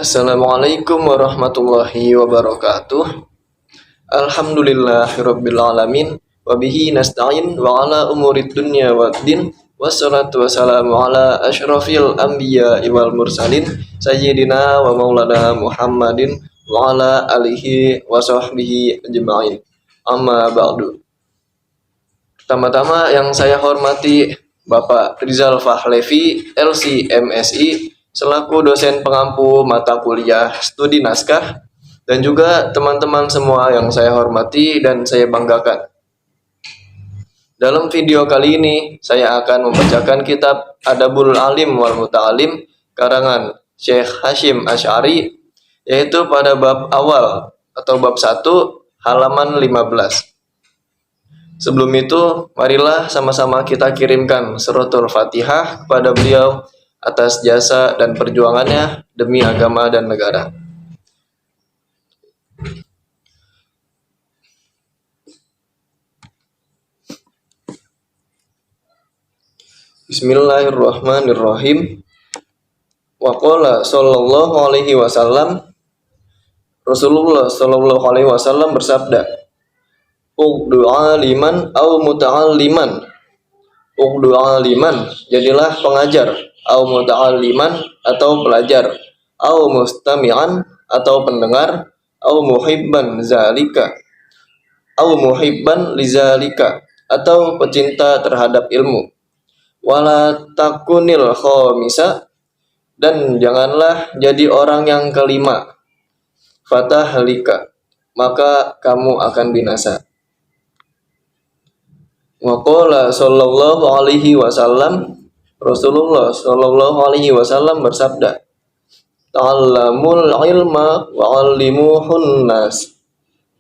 Assalamualaikum warahmatullahi wabarakatuh. Alhamdulillahirabbil alamin wa bihi nasta'in wa ala umurid dunya waddin. Wassalatu wassalamu ala asyrafil anbiya'i wal mursalin sayyidina wa maulana Muhammadin wa ala alihi wa sahbihi ajma'in. Amma ba'du. Pertama-tama yang saya hormati Bapak Rizal Fahlevi, LC MSI, selaku dosen pengampu mata kuliah studi naskah, dan juga teman-teman semua yang saya hormati dan saya banggakan. Dalam video kali ini, saya akan membacakan kitab Adabul Alim wal Muta'alim karangan Syekh Hashim Asy'ari, yaitu pada bab awal atau bab 1 halaman 15. Sebelum itu, marilah sama-sama kita kirimkan suratul Fatihah kepada beliau atas jasa dan perjuangannya demi agama dan negara. Bismillahirrahmanirrahim. Wa qala sallallahu alaihi wasallam, Rasulullah sallallahu alaihi wasallam bersabda, "Uqdu aliman au muta'alliman." Uqdu aliman, jadilah pengajar, au muta'alliman atau pelajar, au mustami'an atau pendengar, au muhibban zalika, au muhibban lizalika atau pecinta terhadap ilmu. Wala takunil khamisa, dan janganlah jadi orang yang kelima. Fatahlika, maka kamu akan binasa. Wa qala sallallahu alaihi wasallam, Rasulullah sallallahu alaihi wasallam bersabda, "Ta'allamul ilma wa 'allimuhun nas."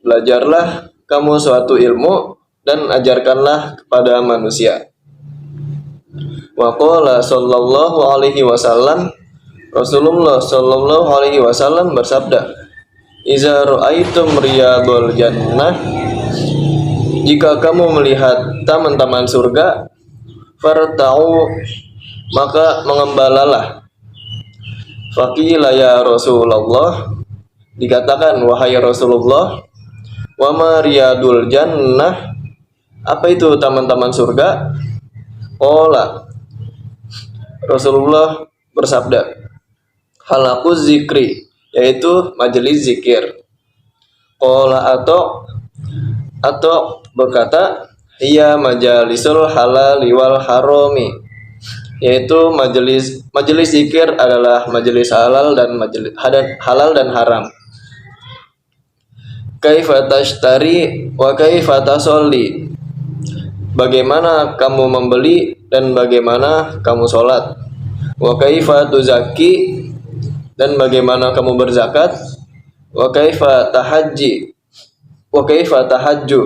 Belajarlah kamu suatu ilmu dan ajarkanlah kepada manusia. Wa qala sallallahu alaihi wasallam, Rasulullah sallallahu alaihi wasallam bersabda, "Iza ra'aitum riyadul jannah." Jika kamu melihat taman-taman surga, farta'u, maka mengembalalah. Faqila ya Rasulullah, dikatakan wahai Rasulullah, wa ma riyadul jannah, apa itu taman-taman surga? Qala, Rasulullah bersabda, halaquz zikri, yaitu majelis zikir. Qala atau berkata, iya majalisul halal wal harami, yaitu majelis zikir adalah majelis halal dan halal dan haram. Kaifa tashtari wa kaifa tasolli, bagaimana kamu membeli dan bagaimana kamu sholat. Wa kaifa tuzaki, dan bagaimana kamu berzakat. Wa kaifa tahajju,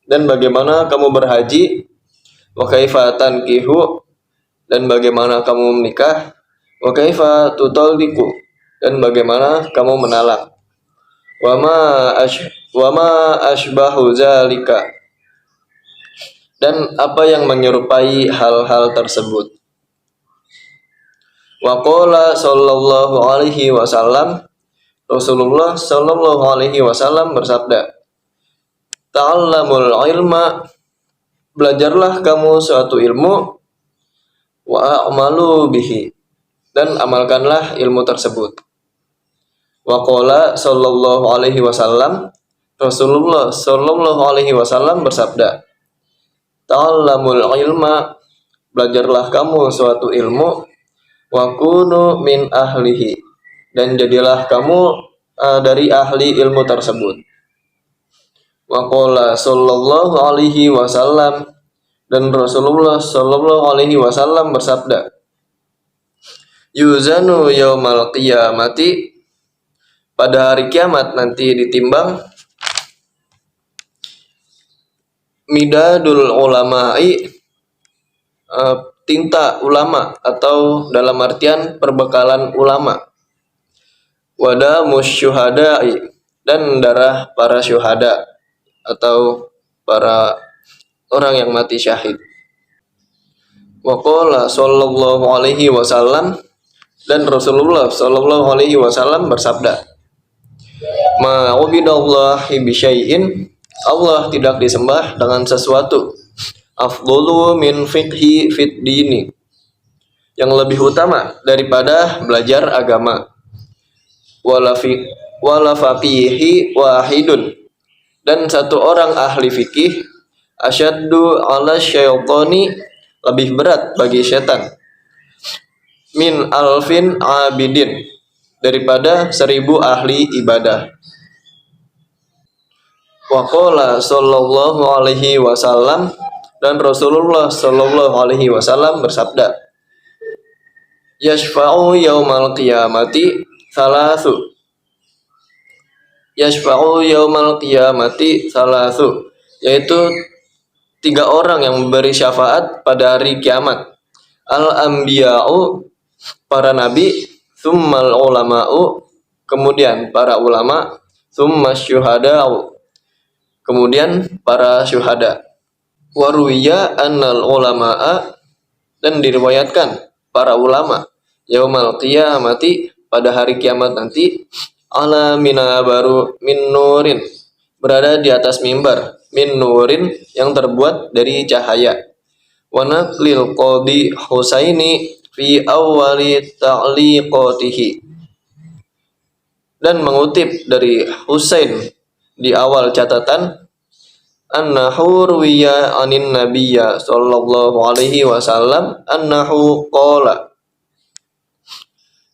dan bagaimana kamu berhaji. Wa kaifa tankihu, dan bagaimana kamu menikah. Wa kaifa tutalliqu, dan bagaimana kamu menalak. Wa ma ashbahu zalika, dan apa yang menyerupai hal-hal tersebut. Wa qala sallallahu alaihi wasallam, Rasulullah sallallahu alaihi wasallam bersabda, ta'allamul ilma, belajarlah kamu suatu ilmu, wa a'malu bihi, dan amalkanlah ilmu tersebut. Wa qala sallallahu alaihi wasallam, Rasulullah sallallahu alaihi wasallam bersabda, ta'allamul ilma, belajarlah kamu suatu ilmu, wa kunu min ahlihi, dan jadilah kamu dari ahli ilmu tersebut. Wa qala sallallahu alaihi wasallam, dan Rasulullah sallallahu alaihi wasallam bersabda, yuzanu yaumal qiyamati, pada hari kiamat nanti ditimbang, midadul ulama'i, tinta ulama atau dalam artian perbekalan ulama. Wadamus syuhada'i, dan darah para syuhada atau para orang yang mati syahid. Wa qala sallallahu alaihi wasallam, Dan Rasulullah Shallallahu Alaihi Wasallam bersabda, "Ma ubidallahi bisyai'in, Allah tidak disembah dengan sesuatu. Afdolu min fiqhi fit dini, yang lebih utama daripada belajar agama. Wala faqihi wahidun, dan satu orang ahli fikih, asyaddu ala syaitani, lebih berat bagi setan, min alfin abidin, daripada 1000 ahli ibadah." Wa qala sallallahu alaihi wasallam, dan Rasulullah sallallahu alaihi wasallam bersabda, "Yashfa'u yaumal qiyamati salasu." Yashfa'u yaumal qiyamati salasu, yaitu 3 orang yang memberi syafaat pada hari kiamat. Al-anbiya'u, para nabi, tsummal ulama'u, kemudian para ulama, tsummas syuhada'u, kemudian para syuhada. Waruwiya annal ulama'a, dan diriwayatkan para ulama, yaumal qiyamati, pada hari kiamat nanti, ala minabaru min nurin, berada di atas mimbar, min nurin, yang terbuat dari cahaya. Wa naqlil qadi Husaini fi awwali ta'liqatihi, dan mengutip dari Husain di awal catatan, annahu ruwiya anin nabiyya sallallahu alaihi wasallam annahu qala,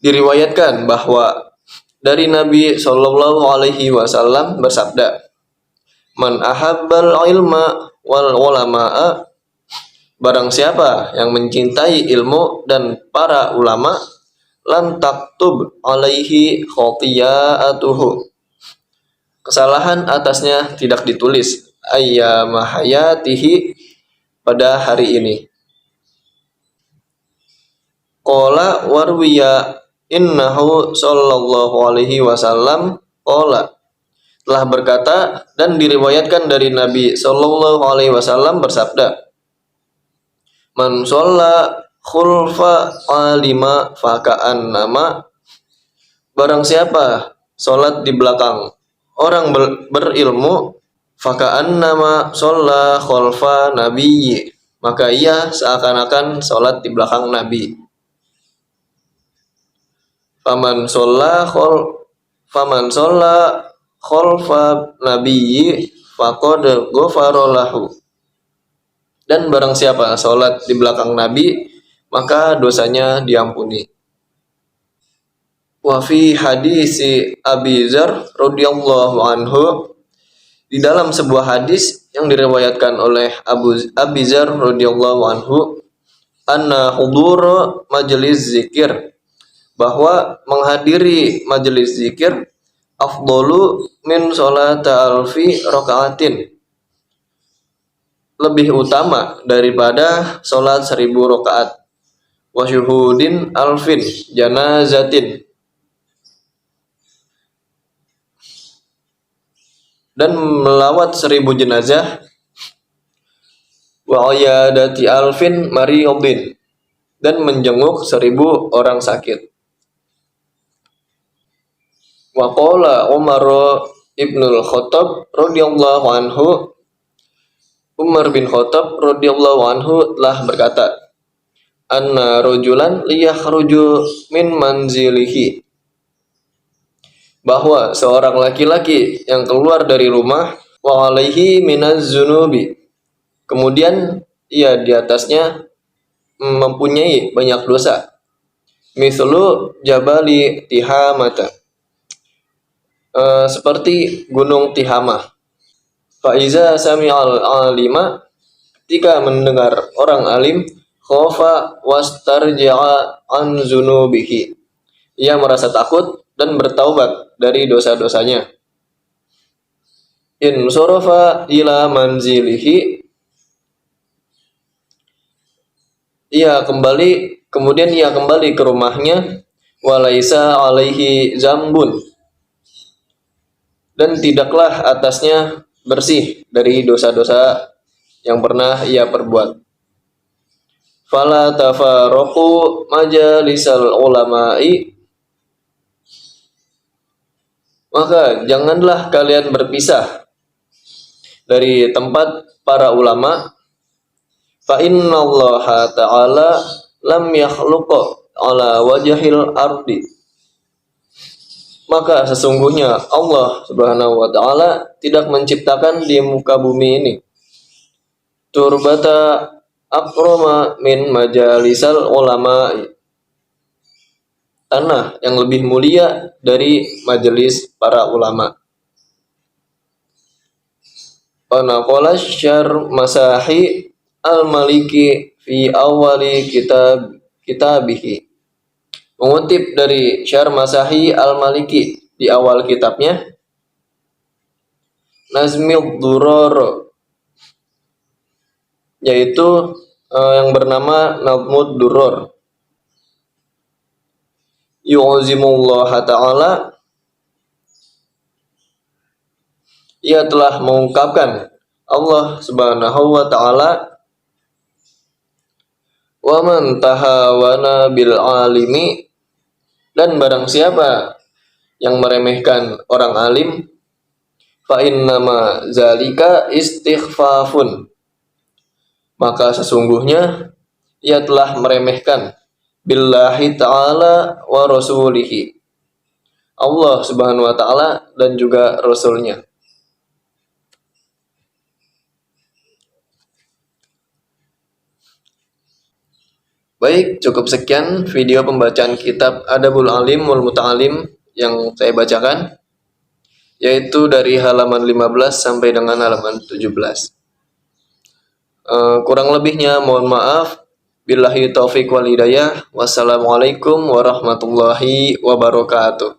diriwayatkan bahwa dari Nabi sallallahu alaihi wasallam bersabda, man ahabbal ilma wal ulama'a, barang siapa yang mencintai ilmu dan para ulama, lam taktub alaihi khotiyatuhu, kesalahan atasnya tidak ditulis, ayyama hayatihi, pada hari ini. Qala warwiya innahu sallallahu alaihi wasallam qala, telah berkata dan diriwayatkan dari Nabi sallallahu alaihi wasallam bersabda, man shalla khulfa alima faka'annama, barang siapa sholat di belakang orang berilmu, faka'annama shalla khulfa nabiyyi, maka ia seakan-akan sholat di belakang Nabi. Faman shalla khalfa nabiyyi faqad ghafara lahu, dan barang siapa sholat di belakang Nabi, maka dosanya diampuni. Wa fi hadisi Abi Dzar radhiyallahu anhu, di dalam sebuah hadis yang diriwayatkan oleh Abi Dzar radhiyallahu anhu, anna hudur majelis zikir, bahwa menghadiri majelis zikir, afdolu min sholata alfi rakaatin, lebih utama daripada sholat 1000 rakaat. Wa syuhudin alfin janazatin, dan melawat 1000 jenazah. Wa ayadati alfin mariyodin, dan menjenguk 1000 orang sakit. Wa qala Umar ibnul Khattab radhiyallahu anhu, Umar bin Khattab radhiyallahu anhu telah berkata, anna rajulan liyakhruju min manzilihi, bahwa seorang laki-laki yang keluar dari rumah, wa alaihi minaz zunubi, kemudian ia di atasnya mempunyai banyak dosa, mislu jabali tihamata, seperti gunung Tihamah. Faiza sami'al alima, ketika mendengar orang alim, khofa wastarja'a an zunubihi, ia merasa takut dan bertaubat dari dosa-dosanya. In sorofa ila manzilihi, kemudian ia kembali ke rumahnya, walaisa alaihi zambun, dan tidaklah atasnya bersih dari dosa-dosa yang pernah ia perbuat. fala tafarraqu majalisal ulama'i, maka janganlah kalian berpisah dari tempat para ulama. Fa innallaha ta'ala lam yakhluqa ala wajhil ardi, maka sesungguhnya Allah Subhanahu wa taala tidak menciptakan di muka bumi ini turbata akroma min majalisal ulama, tanah yang lebih mulia dari majelis para ulama. Panaqala syar masahi al-maliki fi awali kitabihi, mengutip dari syar masahi al-maliki di awal kitabnya, Nazmil Duror, yaitu yang bernama Nazmud Duror. Yu'zimullah ta'ala, ia telah mengungkapkan Allah Subhanahu wa taala, wa man tahawana bil alimi, dan barang siapa yang meremehkan orang alim, fa innama zalika istighfafun, maka sesungguhnya ia telah meremehkan billahi ta'ala wa rasulihi, Allah Subhanahu wa taala dan juga rasulnya. Baik, cukup sekian video pembacaan kitab Adabul Alim wal Muta'alim yang saya bacakan, yaitu dari halaman 15 sampai dengan halaman 17. Kurang lebihnya mohon maaf. Billahi taufiq wal hidayah. Wassalamualaikum warahmatullahi wabarakatuh.